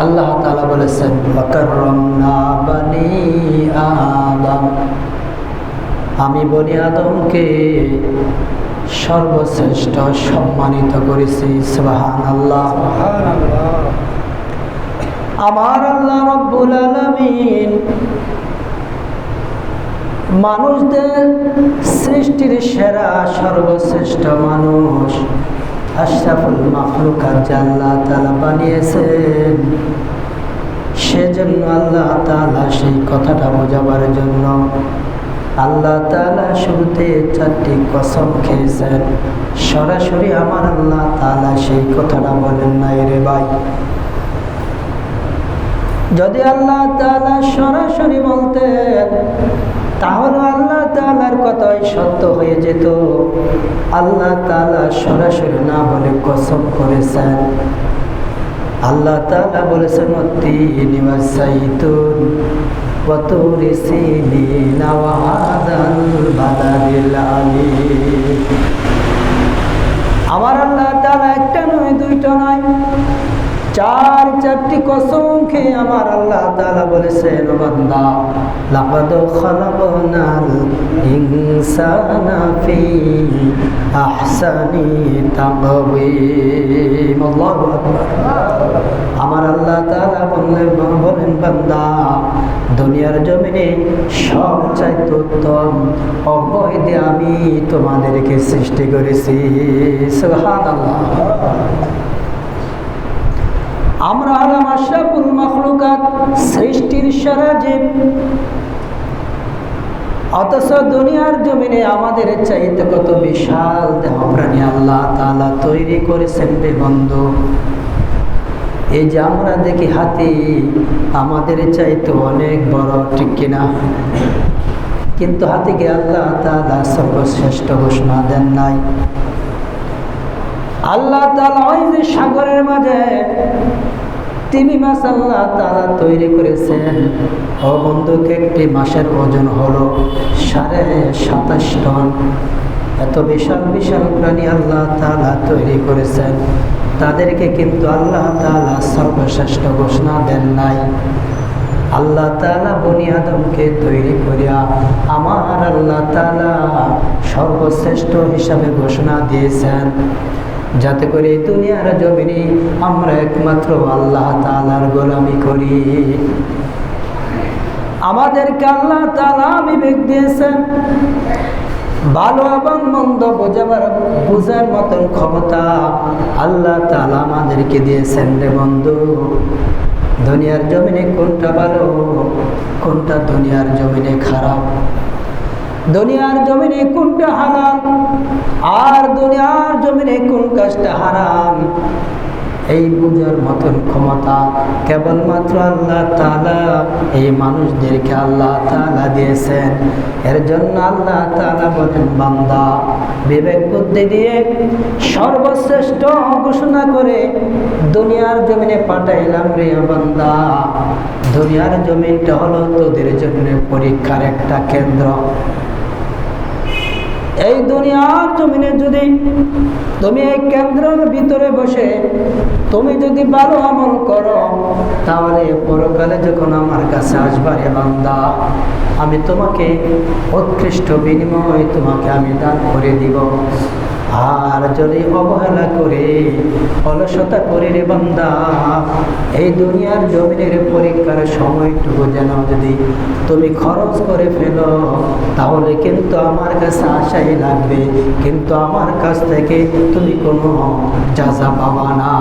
আল্লাহ তাআলা বলেছেন ওয়াকাররামনা বানি আদম, আমি বনি আদমকে সর্বশ্রেষ্ঠ সম্মানিত করেছি। সুবহানাল্লাহ। আমার আল্লাহ রব্বুল আলামিন মানুষদের সৃষ্টির সেরা সর্বশ্রেষ্ঠ মানুষ আশরাফুল মাখলুকাত আল্লাহ তাআলা বানিয়েছেন। সেজন্য আল্লাহ তাআলা সেই কথাটা বোঝাবার জন্য আল্লাহ তাআলা শুরুতে 4টি কসম খেয়েছেন। সরাসরি আমার আল্লাহ তাআলা সেই কথাটা বলেন নাই রে ভাই। যদি আল্লাহ তাআলা সরাসরি বলতেন তাহলে আল্লাহ তাআলার কথাই সত্য হয়ে যেত। আল্লাহ তাআলা সরাসরি না বলে কসম করেছেন। আল্লাহ তাআলা বলেছেন ওয়াত্তিনি ওয়াজ-যাইতুন ওয়া তুরি সিনিন ওয়া হাদাল বালাদিল আলিম। আমার আল্লাহ তাআলা একটা নয়, দুইটা নয়, 4টি কসম খেয়ে আমার আল্লাহ তাআলা বলেছেন ও বান্দা লাকাদ খালাকনাল ইনসানা ফি আহসানি তাকওয়িম। আল্লাহু আকবার। আমার আল্লাহ তাআলা বলেন বান্দা দুনিয়ার জমিনে সবচাইতে উত্তম অবয়ব দিয়ে আমি তোমাদেরকে সৃষ্টি করেছি। সুবহানাল্লাহ। আমরা হলাম আশরাফুল মাখলুকাত, সৃষ্টির সেরা জীব, অথচ দুনিয়ার জমিনে আমাদের চাইতে কত বিশাল দেহ প্রাণী আল্লাহ তাআলা তৈরি করেছেন রে বন্ধু। এই যে আমরা দেখি হাতি আমাদের চাইতে অনেক বড়, ঠিক কিনা? কিন্তু হাতিকে আল্লাহ তাআলা সর্বশ্রেষ্ঠ ঘোষণা দেন নাই। আল্লাহ তাআলা ওই যে সাগরের মাঝে তিমি মাছ আল্লাহ তাআলা তৈরি করেছেন। ও বন্ধুকে একটি মাছের ওজন হলো 27.5 টন। এত বিশাল বিশাল প্রাণী আল্লাহ তাআলা তৈরি করেছেন, তাদেরকে কিন্তু আল্লাহ তাআলা সর্বশ্রেষ্ঠ ঘোষণা দেন নাই। আল্লাহ তাআলা বনি আদমকে তৈরি করিয়া আমার আল্লাহ তাআলা সর্বশ্রেষ্ঠ হিসাবে ঘোষণা দিয়েছেন, যাতে করে দুনিয়ার জমিনে আমরা একমাত্র আল্লাহ তাআলার গোলামি করি। আমাদেরকে আল্লাহ তাআলা বিবেক দিয়েছেন, ভালো এবং মন্দ বোঝার মতন ক্ষমতা আল্লাহ তাআলা আমাদেরকে দিয়েছেন রে বন্ধু। দুনিয়ার জমিনে কোনটা ভালো, কোনটা দুনিয়ার জমিনে খারাপ, দুনিয়ার জমিনে কোনটা হালাল আর দুনিয়ার জমিনে কোন কাজটা হারাম, এই বুঝার মতন ক্ষমতা কেবলমাত্র আল্লাহ তাআলা এই মানুষদেরকে আল্লাহ তাআলা দিয়েছেন। এর জন্য আল্লাহ তাআলা বলেন বান্দা বিবেক বুদ্ধি দিয়ে সর্বশ্রেষ্ঠ ঘোষণা করে দুনিয়ার জমিনে পাঠাইলাম রে বান্দা। দুনিয়ার জমিনটা হলো তোদের জন্য পরীক্ষার একটা কেন্দ্র। এই দুনিয়ার জমিনে যদি তুমি এই কেন্দ্রের ভিতরে বসে তুমি যদি ভালো আমল করো, তাহলে পরকালে যখন আমার কাছে আসবা রে বান্দা, আমি তোমাকে উৎকৃষ্ট বিনিময় তোমাকে আমি দান করে দিব। আর যদি অবহেলা করে অলসতা করে রে বান্দা, এই দুনিয়ার জমিনের পরীক্ষার সময়টুকু যেন যদি তুমি খরচ করে ফেলো, তাহলে কিন্তু আমার কাছে আশাই লাগবে, কিন্তু আমার কাছ থেকে তুমি কোনো যাজা পাবা না।